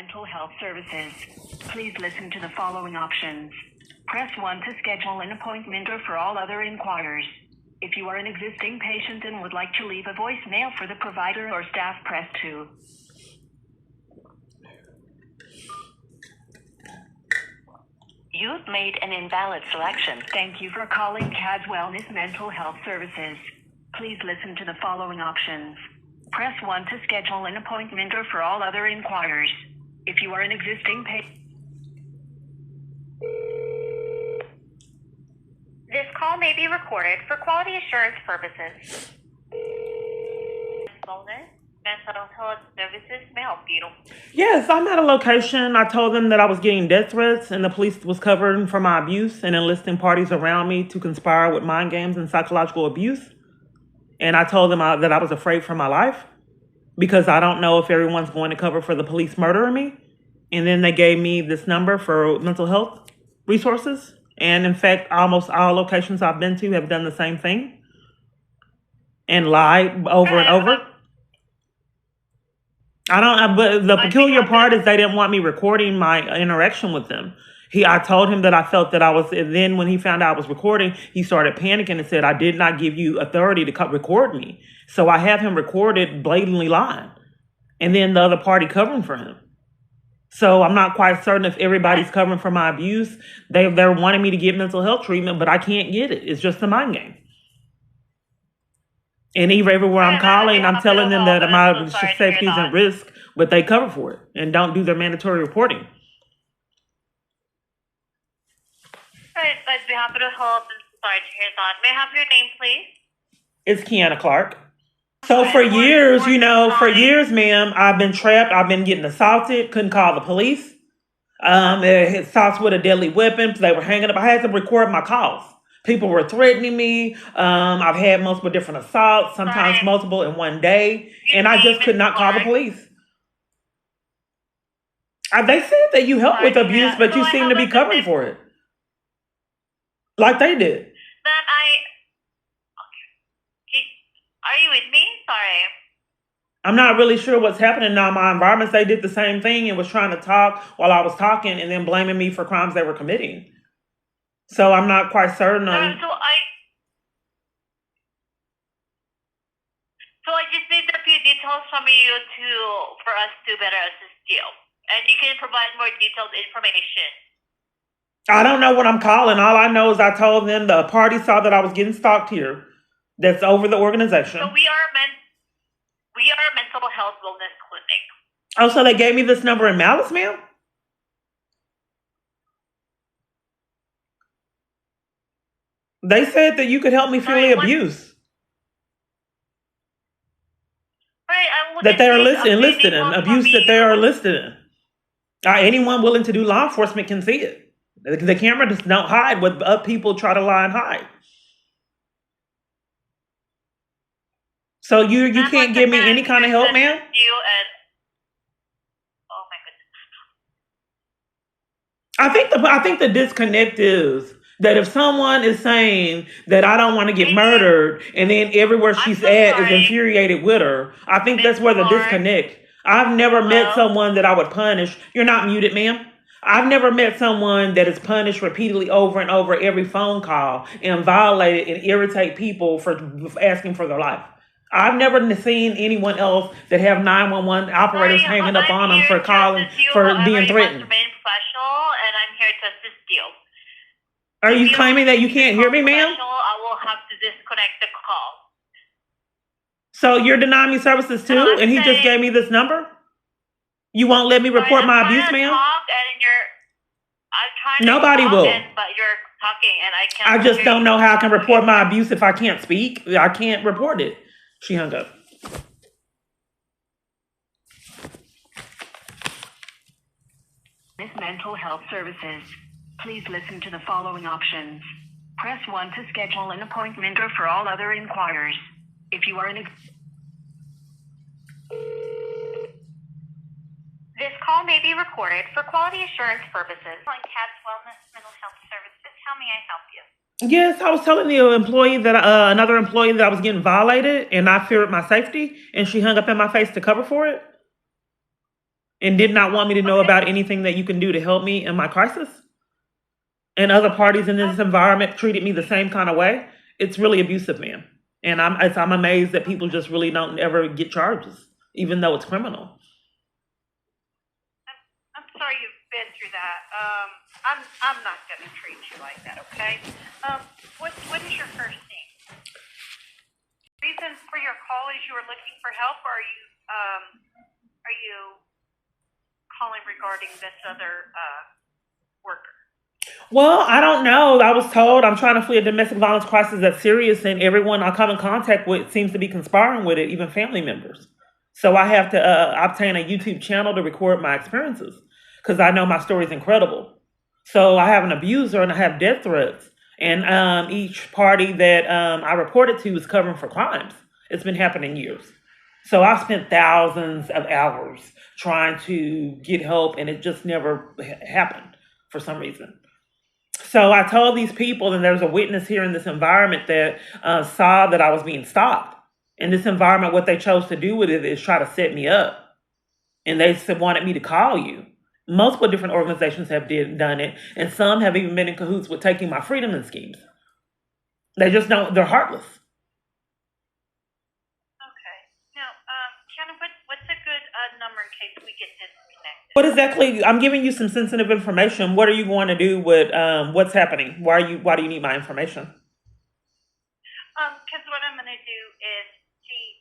Mental Health Services. Please listen to the following options. Press 1 to schedule an appointment or for all other inquiries. If you are an existing patient and would like to leave a voicemail for the provider or staff, press 2. You've made an invalid selection. Thank you for calling CADS Wellness Mental Health Services. Please listen to the following options. Press 1 to schedule an appointment or for all other inquiries. If you are an existing patient. This call may be recorded for quality assurance purposes. Wellness Mental Health Services may help you. Yes, I'm at a location. I told them that I was getting death threats and the police was covering for my abuse and enlisting parties around me to conspire with mind games and psychological abuse. And I told them that I was afraid for my life because I don't know if everyone's going to cover for the police murdering me. And then they gave me this number for mental health resources. And in fact, almost all locations I've been to have done the same thing and lied over and over. But the peculiar part is they didn't want me recording my interaction with them. I told him that I felt that I was, and then when he found out I was recording, he started panicking and said, I did not give you authority to record me. So I have him recorded blatantly lying. And then the other party covering for him. So I'm not quite certain if everybody's covering for my abuse. They're wanting me to get mental health treatment, but I can't get it. It's just a mind game. And everywhere I'm calling, I'm telling them that my safety is at risk, but they cover for it and don't do their mandatory reporting. Alright, I'd be happy to help and sorry to hear that. May I have your name, please? It's Kiana Clark. So for years, ma'am, I've been trapped. I've been getting assaulted. Couldn't call the police. Assaults with a deadly weapon. They were hanging up. I had to record my calls. People were threatening me. I've had multiple different assaults, sometimes multiple in one day. And I just could not call the police. They said that you help with abuse, but you seem to be covering for it. Like they did. Are you with me? Sorry. I'm not really sure what's happening now in my environments. They did the same thing and was trying to talk while I was talking and then blaming me for crimes they were committing. So I'm not quite certain on... So I just need a few details from you for us to better assist you. And you can provide more detailed information. I don't know what I'm calling. All I know is I told them the party saw that I was getting stalked here. That's over the organization. So we are a mental health wellness clinic. Oh, so they gave me this number in malice, ma'am? They said that you could help me feel the abuse. That they are enlisted in. Abuse that they are enlisted in. Anyone willing to do law enforcement can see it. The camera does not hide what people try to lie and hide. So you can't give me any kind of help, ma'am? Oh my goodness. I think the disconnect is that if someone is saying that I don't want to get murdered and then everywhere she's at is infuriated with her, I think that's where the disconnect. I've never met someone that I would punish. You're not muted, ma'am. I've never met someone that is punished repeatedly over and over every phone call and violate and irritate people for asking for their life. I've never seen anyone else that have 911 operators hanging up on them for calling, for being threatened. I'm professional and I'm here to assist you. Are you claiming that you can't hear me, ma'am? I will have to disconnect the call. So you're denying me services too? And he just gave me this number? You won't let me report my abuse, ma'am? Nobody will. But you're talking and I can't. I just don't know how I can report my abuse if I can't speak. I can't report it. She hung up. Mental Health Services. Please listen to the following options. Press 1 to schedule an appointment or for all other inquiries. If you are an... This call may be recorded for quality assurance purposes. On CADS Wellness Mental Health Services, how may I help you? Yes, I was telling the employee that another employee that I was getting violated and I feared my safety, and she hung up in my face to cover for it. and did not want me to know Okay. about anything that you can do to help me in my crisis. And other parties in this environment treated me the same kind of way. It's really abusive, man. And I'm amazed that people just really don't ever get charges, even though it's criminal. I'm sorry you've been through that. I'm not going to treat you like that, okay? What is your first name? Reason for your call is you were looking for help, or are you calling regarding this other worker? Well, I don't know. I was told I'm trying to flee a domestic violence crisis that's serious, and everyone I come in contact with seems to be conspiring with it, even family members. So I have to obtain a YouTube channel to record my experiences because I know my story is incredible. So I have an abuser and I have death threats, and each party that I reported to is covering for crimes. It's been happening years. So I've spent thousands of hours trying to get help, and it just never happened for some reason. So I told these people, and there's a witness here in this environment that saw that I was being stalked. In this environment, what they chose to do with it is try to set me up. And they wanted me to call you. Multiple different organizations have done it, and some have even been in cahoots with taking my freedom and schemes. They just don't, they're heartless. Okay. Now, Shannon, what's a good number in case we get disconnected? What exactly? I'm giving you some sensitive information. What are you going to do with what's happening? Why do you need my information? Because what I'm going to do is see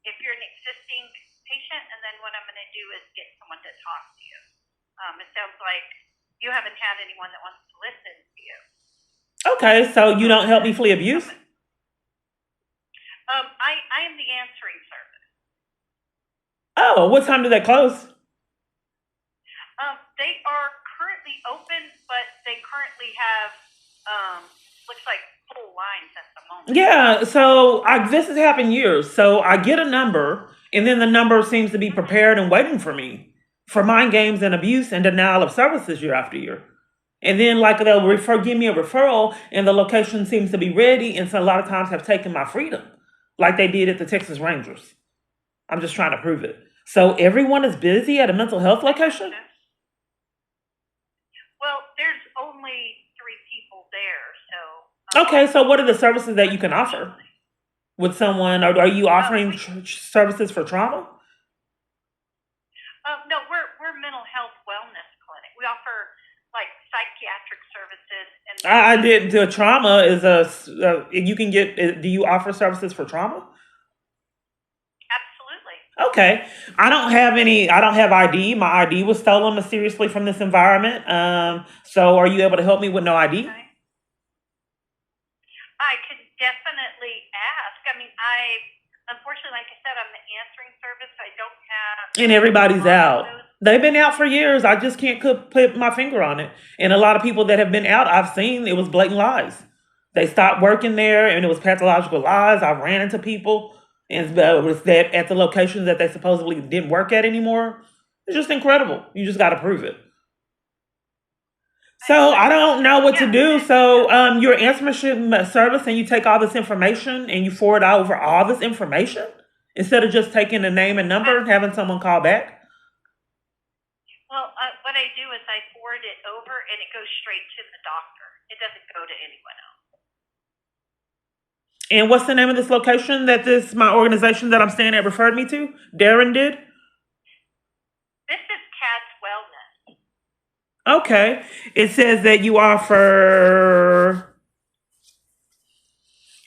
if you're an existing patient, and then what I'm going to do is get someone to talk to you. It sounds like you haven't had anyone that wants to listen to you. Okay, so you don't help me flee abuse? I am the answering service. Oh, what time do they close? They are currently open, but they currently have looks like full lines at the moment. Yeah, so this has happened years. So I get a number, and then the number seems to be prepared and waiting for me for mind games and abuse and denial of services year after year. And then like they'll give me a referral, and the location seems to be ready, and so a lot of times have taken my freedom, like they did at the Texas Rangers. I'm just trying to prove it. So everyone is busy at a mental health location? Well, there's only 3 people there, so. Okay, so what are the services that you can offer with someone? Or are you offering services for trauma? No, we're mental health wellness clinic. We offer like psychiatric services and. I did. The trauma is you can get. Do you offer services for trauma? Absolutely. Okay. I don't have any. I don't have ID. My ID was stolen mysteriously from this environment. So are you able to help me with no ID? Okay. I could definitely ask. I mean, unfortunately, like I said, I'm the answering service. I don't have. And everybody's out. They've been out for years. I just can't put my finger on it. And a lot of people that have been out, I've seen it was blatant lies. They stopped working there, and it was pathological lies. I ran into people, and it was that at the locations that they supposedly didn't work at anymore. It's just incredible. You just got to prove it. So I don't know what to do. So you're an answering service, and you take all this information and you forward over all this information instead of just taking the name and number and having someone call back. Well, what I do is I forward it over, and it goes straight to the doctor. It doesn't go to anyone else. And what's the name of this location that my organization that I'm staying at referred me to? Darren did? This is Cat's Wellness. Okay. It says that you offer.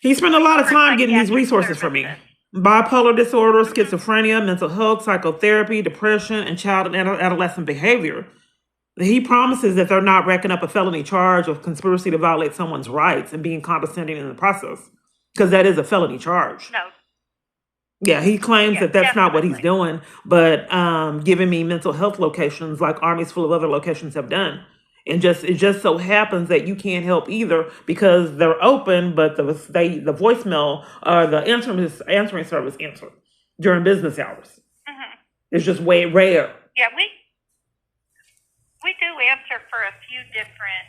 He spent a lot of time getting these resources for me. Bipolar disorder, schizophrenia, mental health, psychotherapy, depression, and child and adolescent behavior. He promises that they're not racking up a felony charge of conspiracy to violate someone's rights and being condescending in the process, because that is a felony charge. No. Yeah, he claims that that's not what he's definitely. doing, but giving me mental health locations like armies full of other locations have done. And it just so happens that you can't help either because they're open, but the voicemail or the answering service answer during business hours. Mm-hmm. It's just way rare. Yeah, we do answer for a few different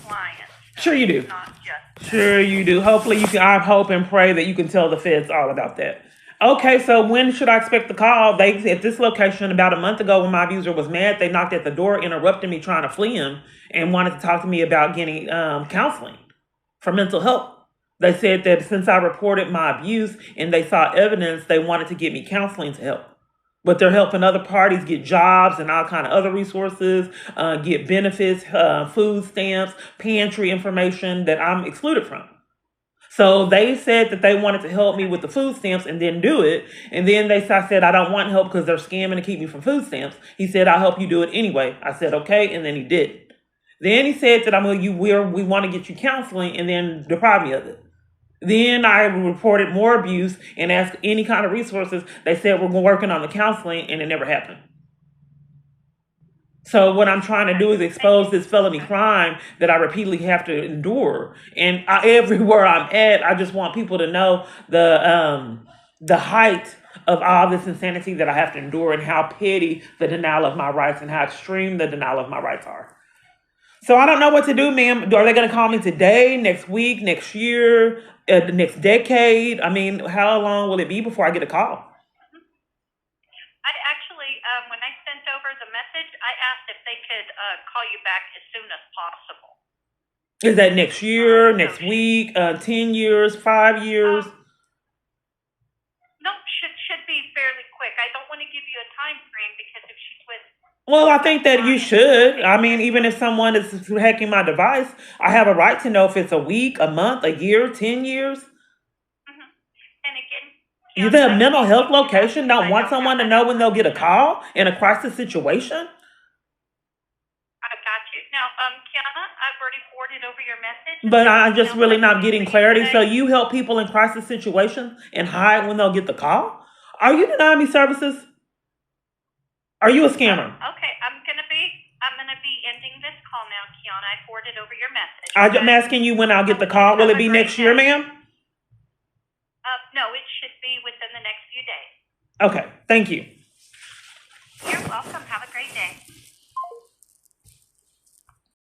clients. So Sure you do. Not just. Sure you do. Hopefully you can. I hope and pray that you can tell the feds all about that. Okay, so when should I expect the call? They at this location about a month ago when my abuser was mad, they knocked at the door, interrupted me trying to flee him, and wanted to talk to me about getting counseling for mental health. They said that since I reported my abuse and they saw evidence, they wanted to get me counseling to help. But they're helping other parties get jobs and all kind of other resources, get benefits, food stamps, pantry information that I'm excluded from. So they said that they wanted to help me with the food stamps and didn't do it. And then I said, I don't want help because they're scamming to keep me from food stamps. He said, I'll help you do it anyway. I said, okay. And then he did. Then he said that we want to get you counseling and then deprive me of it. Then I reported more abuse and asked any kind of resources. They said, we're working on the counseling, and it never happened. So what I'm trying to do is expose this felony crime that I repeatedly have to endure. And everywhere I'm at, I just want people to know the height of all this insanity that I have to endure and how petty the denial of my rights and how extreme the denial of my rights are. So I don't know what to do, ma'am. Are they going to call me today, next week, next year, the next decade? I mean, how long will it be before I get a call? I actually, when I sent over the message, I asked if they could call you back as soon as possible. Is that next year, next week, 10 years, 5 years? No, should be fairly quick. I don't want to give you a time frame because if she's with... Well, I think that you should. I mean, even if someone is hacking my device, I have a right to know if it's a week, a month, a year, 10 years. And again, The mental health location don't want someone to know when they'll get a call in a crisis situation? I got you. Now, Kiana, I've already forwarded over your message. But I'm just really not getting clarity. So you help people in crisis situations and hide when they'll get the call? Are you denying me services? Are you a scammer? Okay, I'm gonna be ending this call now, Kiana. I forwarded over your message. I'm asking you when I'll get the call. Will it be next year, ma'am? No, it should be within the next few days. Okay, thank you.